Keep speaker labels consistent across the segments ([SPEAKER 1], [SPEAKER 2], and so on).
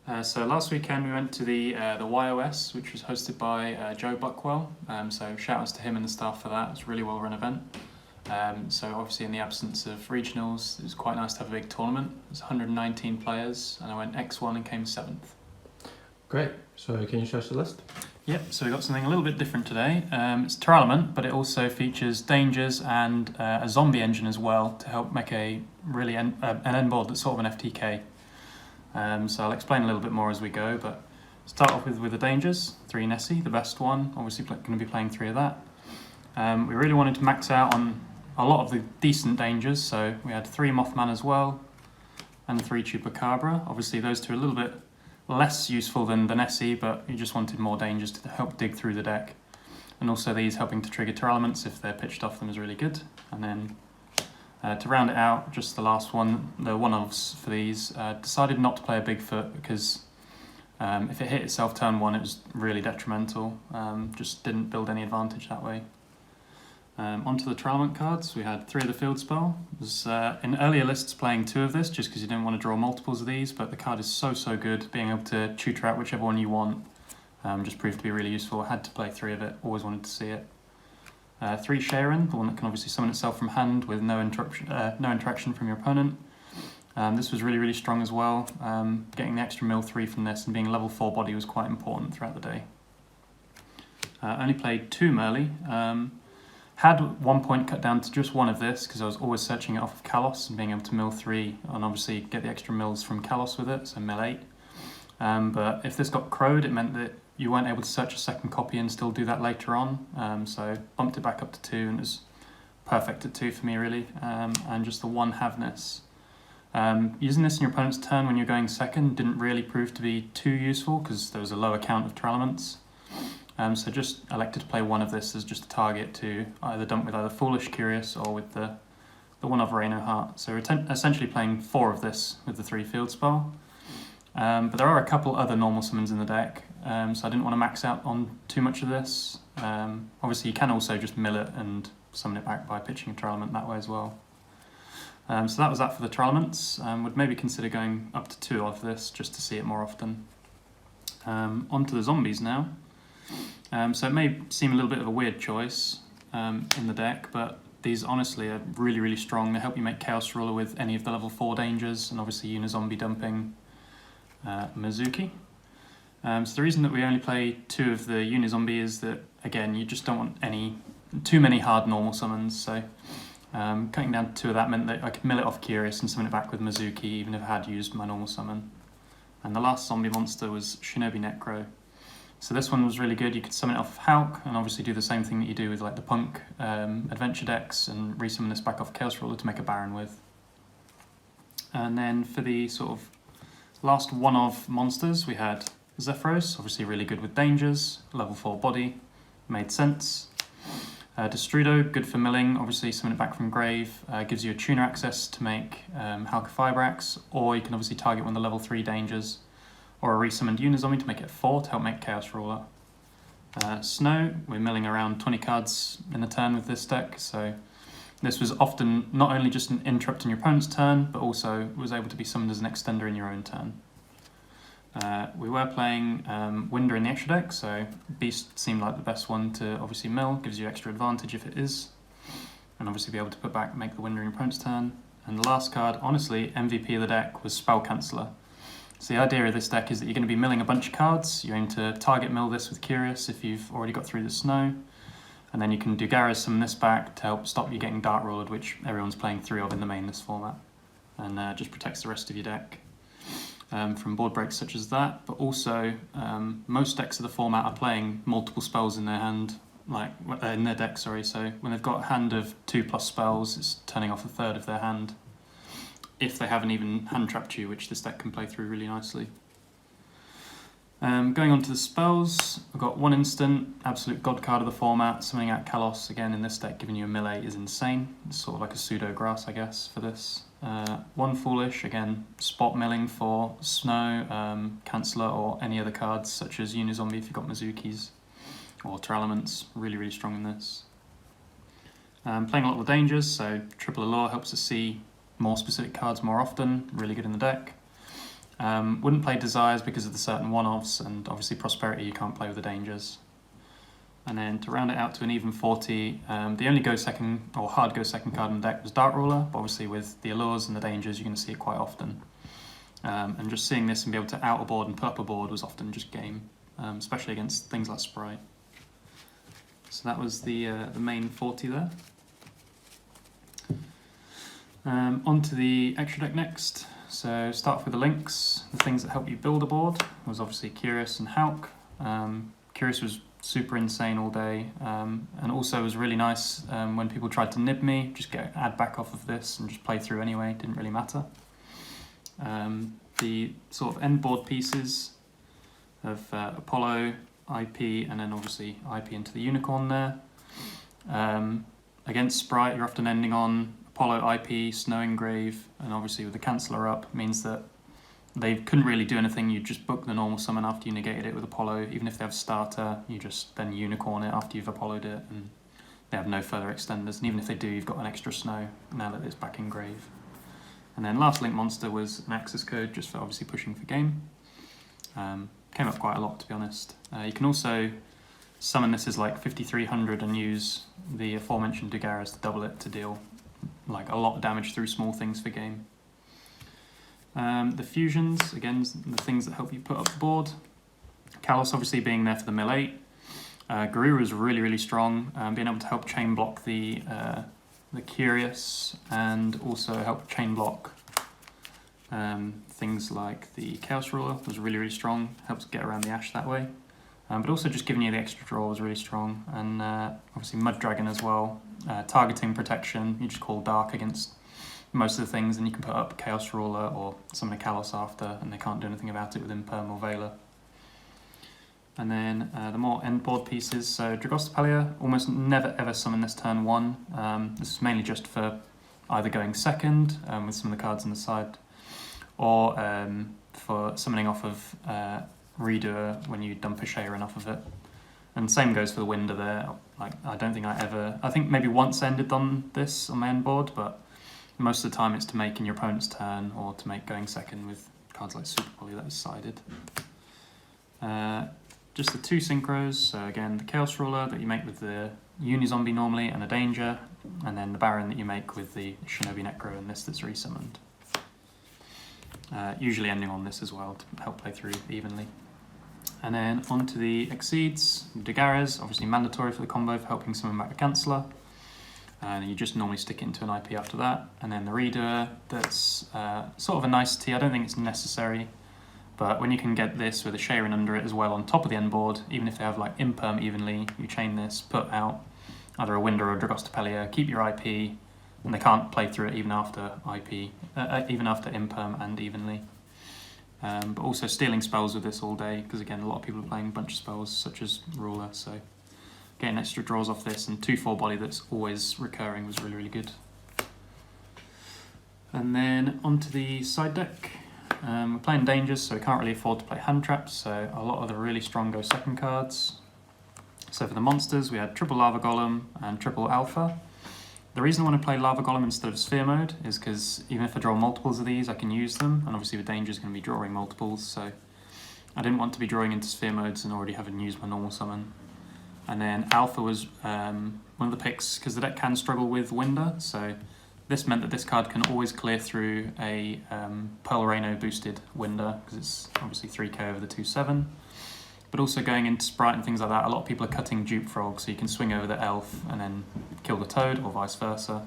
[SPEAKER 1] So last weekend we went to the YOS, which was hosted by Joe Buckwell. So shout outs to him and the staff for that. It was a really well run event. So obviously in the absence of regionals, it was quite nice to have a big tournament. It was 119 players, and I went X1 and came 7th.
[SPEAKER 2] Great. So can you show us the list?
[SPEAKER 1] Yep, so we've got something a little bit different today. It's Tearlament, but it also features dangers and a zombie engine as well to help make an end board that's sort of an FTK. So I'll explain a little bit more as we go, but start off with the dangers. 3 Nessie, the best one. Obviously going to be playing 3 of that. We really wanted to max out on a lot of the decent dangers, so we had 3 Mothman as well, and 3 Chupacabra. Obviously those two are a little bit less useful than the Nessie, but you just wanted more dangers to help dig through the deck. And also these helping to trigger Tearlaments if they're pitched off them is really good. And then to round it out, just the last one, the one-offs for these, decided not to play a Bigfoot because if it hit itself turn 1 it was really detrimental, just didn't build any advantage that way. Onto the Tearlament cards, we had 3 of the field spell. Was in earlier lists playing 2 of this just because you didn't want to draw multiples of these, but the card is so good, being able to tutor out whichever one you want just proved to be really useful. I had to play 3 of it, always wanted to see it. 3 Sharon, the one that can obviously summon itself from hand with no interaction from your opponent. This was really strong as well. Getting the extra mill 3 from this and being a level 4 body was quite important throughout the day. Only played 2 Merly. Had 1 point cut down to just 1 of this because I was always searching it off of Kalos and being able to mill 3 and obviously get the extra mills from Kalos with it, so mill 8. But if this got crowed, it meant that you weren't able to search a second copy and still do that later on. So bumped it back up to 2 and it was perfect at 2 for me really. And just the 1 Havness. Using this in your opponent's turn when you're going second didn't really prove to be too useful because there was a lower count of Tearlaments. So just elected to play 1 of this as just a target to either dump with either Foolish, Curious, or with the 1 of Reno Heart. So we're essentially playing 4 of this with the 3 field spell. But there are a couple other normal summons in the deck, so I didn't want to max out on too much of this. Obviously you can also just mill it and summon it back by pitching a Tearlament that way as well. So that was that for the Tearlaments. Would maybe consider going up to 2 of this just to see it more often. Onto the zombies now. So it may seem a little bit of a weird choice in the deck, but these honestly are really strong. They help you make Chaos Ruler with any of the level 4 dangers, and obviously Unizombie dumping Mizuki. So the reason that we only play 2 of the Unizombie is that, again, you just don't want too many hard normal summons, so cutting down to 2 of that meant that I could mill it off Curious and summon it back with Mizuki even if I had used my normal summon. And the last zombie monster was Shinobi Necro. So this one was really good. You could summon it off of Hulk and obviously do the same thing that you do with like the Punk adventure decks and resummon this back off Chaos Ruler to make a Baron with. And then for the sort of last one of monsters, we had Zephyros, obviously really good with dangers, level 4 body, made sense. Destrudo, good for milling, obviously summon it back from grave, gives you a tuner access to make Halka Fibrax, or you can obviously target one of the level 3 dangers, or a resummoned Unizombie to make it 4 to help make Chaos Ruler. Snow, we're milling around 20 cards in a turn with this deck, so this was often not only just an interrupt in your opponent's turn, but also was able to be summoned as an extender in your own turn. We were playing Winder in the extra deck, so Beast seemed like the best one to obviously mill, gives you extra advantage if it is, and obviously be able to put back, make the Winder in your opponent's turn. And the last card, honestly, MVP of the deck was Spell Canceller. So the idea of this deck is that you're going to be milling a bunch of cards. You aim to target mill this with Curious if you've already got through the snow. And then you can Dugares summon this back to help stop you getting Dark Ruled, which everyone's playing 3 of in the main list format. And just protects the rest of your deck from board breaks such as that. But also, most decks of the format are playing multiple spells in their hand, in their deck, sorry. So when they've got a hand of 2+ spells, it's turning off a third of their hand, if they haven't even hand trapped you, which this deck can play through really nicely. Going on to the spells, I've got 1 instant, absolute god card of the format, summoning out Kalos, again in this deck, giving you a melee is insane. It's sort of like a pseudo grass, I guess, for this. 1 Foolish, again, spot milling for Snow, Canceller, or any other cards, such as Unizombie if you've got Mizukis, or Tearlaments, really strong in this. Playing a lot of the dangers, so Triple Allure helps us see more specific cards more often, really good in the deck. Wouldn't play Desires because of the certain one-offs, and obviously Prosperity you can't play with the Dangers. And then to round it out to an even 40, the only go second or hard go second card in the deck was Dark Ruler, but obviously with the Allures and the Dangers you're going to see it quite often. And just seeing this and be able to out a board and put up a board was often just game, especially against things like Sprite. So that was the main 40 there. Onto the extra deck next. So start off with the links. The things that help you build a board was obviously Curious and Hulk. Curious was super insane all day, and also was really nice when people tried to nib me, just add back off of this and just play through anyway, didn't really matter. The sort of end board pieces of Apollo, IP, and then obviously IP into the Unicorn there. Against Sprite, you're often ending on Apollo, IP, Snow Engrave, and obviously with the Canceller up, means that they couldn't really do anything. You just book the normal summon after you negated it with Apollo. Even if they have starter, you just then Unicorn it after you've Apollo'd it, and they have no further extenders. And even if they do, you've got an extra Snow now that it's back in Grave. And then last link monster was an access code, just for obviously pushing for game. Came up quite a lot, to be honest. You can also summon this as like 5300 and use the aforementioned Dugares to double it to deal like a lot of damage through small things for game. The fusions, again, the things that help you put up the board. Kalos obviously being there for the mill 8. Garura is really, really strong, being able to help chain block the Curious, and also help chain block things like the Chaos Ruler was really, really strong, helps get around the Ash that way. But also just giving you the extra draw was really strong, and obviously Mud Dragon as well. Targeting protection, you just call Dark against most of the things, and you can put up Chaos Ruler or summon a Kalos after, and they can't do anything about it with Imperm or Veiler. And then the more end board pieces, so Dragostapalia, almost never ever summon this turn 1. This is mainly just for either going second with some of the cards on the side, or for summoning off of Redoer when you dump a Sharon off of it. And same goes for the Winder there. Like, I don't think I think maybe once ended on this on my end board, but most of the time it's to make in your opponent's turn or to make going second with cards like Super Poly that was sided. Just the 2 synchros, so again the Chaos Ruler that you make with the Unizombie normally and a Danger, and then the Baron that you make with the Shinobi Necro and this that's resummoned. Usually ending on this as well to help play through evenly. And then onto the Exceeds, Dugares, obviously mandatory for the combo for helping summon back the Canceller. And you just normally stick it into an IP after that. And then the Redoer, that's sort of a nicety. I don't think it's necessary, but when you can get this with a Sharon under it as well on top of the end board, even if they have like Imperm evenly, you chain this, put out either a Winder or a Dragostapalia, keep your IP, and they can't play through it even after IP, even after Imperm and evenly. But also stealing spells with this all day, because again a lot of people are playing a bunch of spells such as Ruler, so getting extra draws off this and 2/4 body that's always recurring was really, really good. And then onto the side deck. We're playing Dangers, so we can't really afford to play hand traps, so a lot of the really strong go second cards. So for the monsters we had triple Lava Golem and triple Alpha. The reason I want to play Lava Golem instead of Sphere Mode is because even if I draw multiples of these I can use them, and obviously with Danger is going to be drawing multiples, so I didn't want to be drawing into Sphere Modes and already having used my normal summon. And then Alpha was one of the picks because the deck can struggle with Winder, so this meant that this card can always clear through a Pearl Reno boosted Winder, because it's obviously 3k over the 2/7. But also going into Sprite and things like that, a lot of people are cutting Dupe Frog, so you can swing over the Elf and then kill the Toad, or vice versa,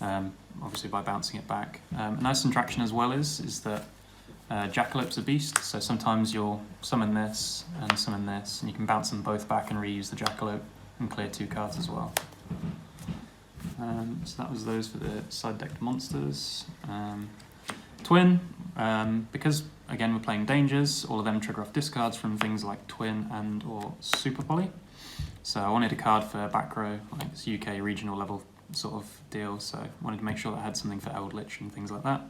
[SPEAKER 1] obviously by bouncing it back. A nice interaction as well is that Jackalop's a beast, so sometimes you'll summon this, and you can bounce them both back and reuse the Jackalope and clear 2 cards as well. So that was those for the side decked monsters. Twin, because again we're playing Dangers, all of them trigger off discards from things like Twin and or Super Poly. So I wanted a card for back row, like this UK regional level sort of deal, so I wanted to make sure that I had something for Eldritch and things like that.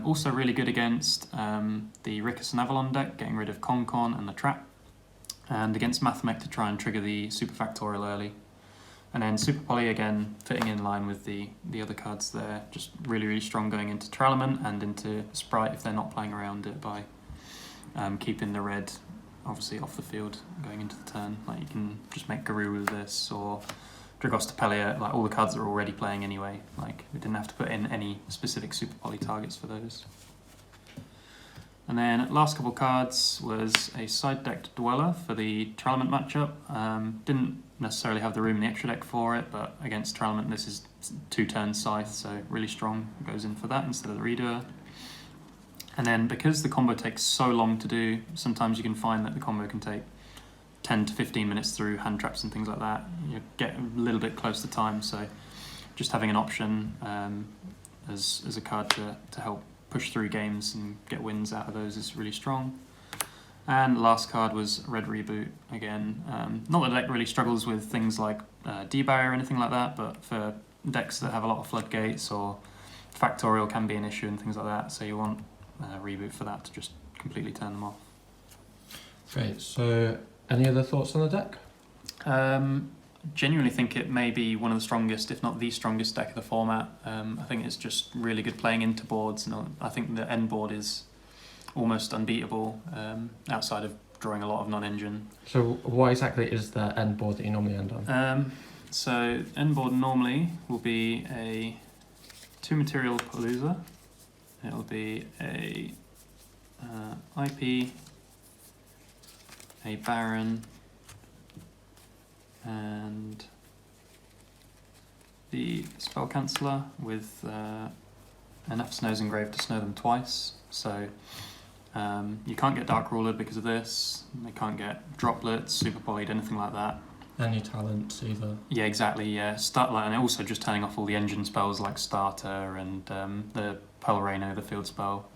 [SPEAKER 1] Also really good against the Rickus and Avalon deck, getting rid of Concon and the Trap, and against Mathmech to try and trigger the Super Factorial early. And then Super Poly, again, fitting in line with the other cards there. Just really, really strong going into Tearlament and into Sprite if they're not playing around it by keeping the red, obviously, off the field going into the turn. Like, you can just make Garou with this, or Dugares Tepelia, like all the cards that are already playing anyway. Like, we didn't have to put in any specific Super Poly targets for those. And then last couple cards was a side-decked Dweller for the Tearlament matchup. Didn't necessarily have the room in the extra deck for it, but against Tearlament this is 2-turn Scythe, so really strong. Goes in for that instead of the Redoer. And then because the combo takes so long to do, sometimes you can find that the combo can take 10 to 15 minutes through hand traps and things like that. You get a little bit close to time, so just having an option as a card to help push through games and get wins out of those is really strong. And last card was Red Reboot again. Not that the deck really struggles with things like D-Barrier or anything like that, but for decks that have a lot of floodgates or Factorial can be an issue and things like that, so you want Reboot for that to just completely turn them off.
[SPEAKER 2] Great, so any other thoughts on the deck?
[SPEAKER 1] Genuinely think it may be one of the strongest, if not the strongest deck of the format. I think it's just really good playing into boards, and I think the end board is almost unbeatable outside of drawing a lot of non-engine.
[SPEAKER 2] So what exactly is the end board that you normally end on?
[SPEAKER 1] So end board normally will be a 2-material Palooza. It'll be a IP, a Baron, and the Spell Canceller with enough snows engraved to snow them twice. So you can't get Dark Ruler because of this. They can't get Droplets, Super Polyed, anything like that.
[SPEAKER 2] Any talents either?
[SPEAKER 1] Yeah, exactly. Yeah, and also just turning off all the engine spells like Starter and the Pearl Reno, the field spell.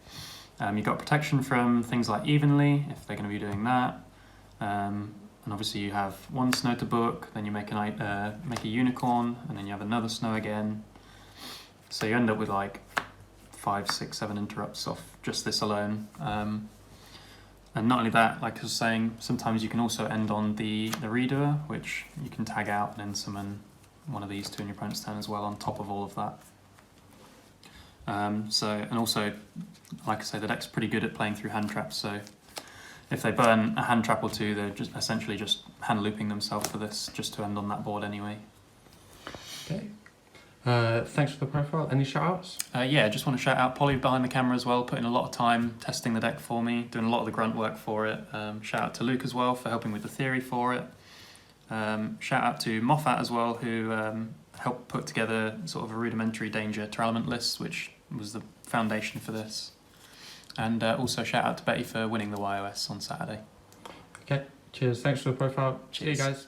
[SPEAKER 1] You've got protection from things like Evenly if they're going to be doing that. And obviously you have one snow to book, then you make a unicorn, and then you have another snow again. So you end up with like 5, 6, 7 interrupts off just this alone. And not only that, like I was saying, sometimes you can also end on the Redoer, which you can tag out and then summon one of these to in your opponent's turn as well on top of all of that. And also, like I say, the deck's pretty good at playing through hand traps, so if they burn a hand trap or two, they're just essentially just hand looping themselves for this, just to end on that board anyway.
[SPEAKER 2] Okay. Thanks for the profile. Any shout-outs?
[SPEAKER 1] Yeah, just want to shout out Polly behind the camera as well, putting a lot of time testing the deck for me, doing a lot of the grunt work for it. Shout out to Luke as well for helping with the theory for it. Shout out to Moffat as well, who helped put together sort of a rudimentary Danger Tearlament list, which was the foundation for this. And also shout out to Betty for winning the YOS on Saturday.
[SPEAKER 2] Okay, cheers. Thanks for the profile.
[SPEAKER 1] Cheers.
[SPEAKER 2] See you guys.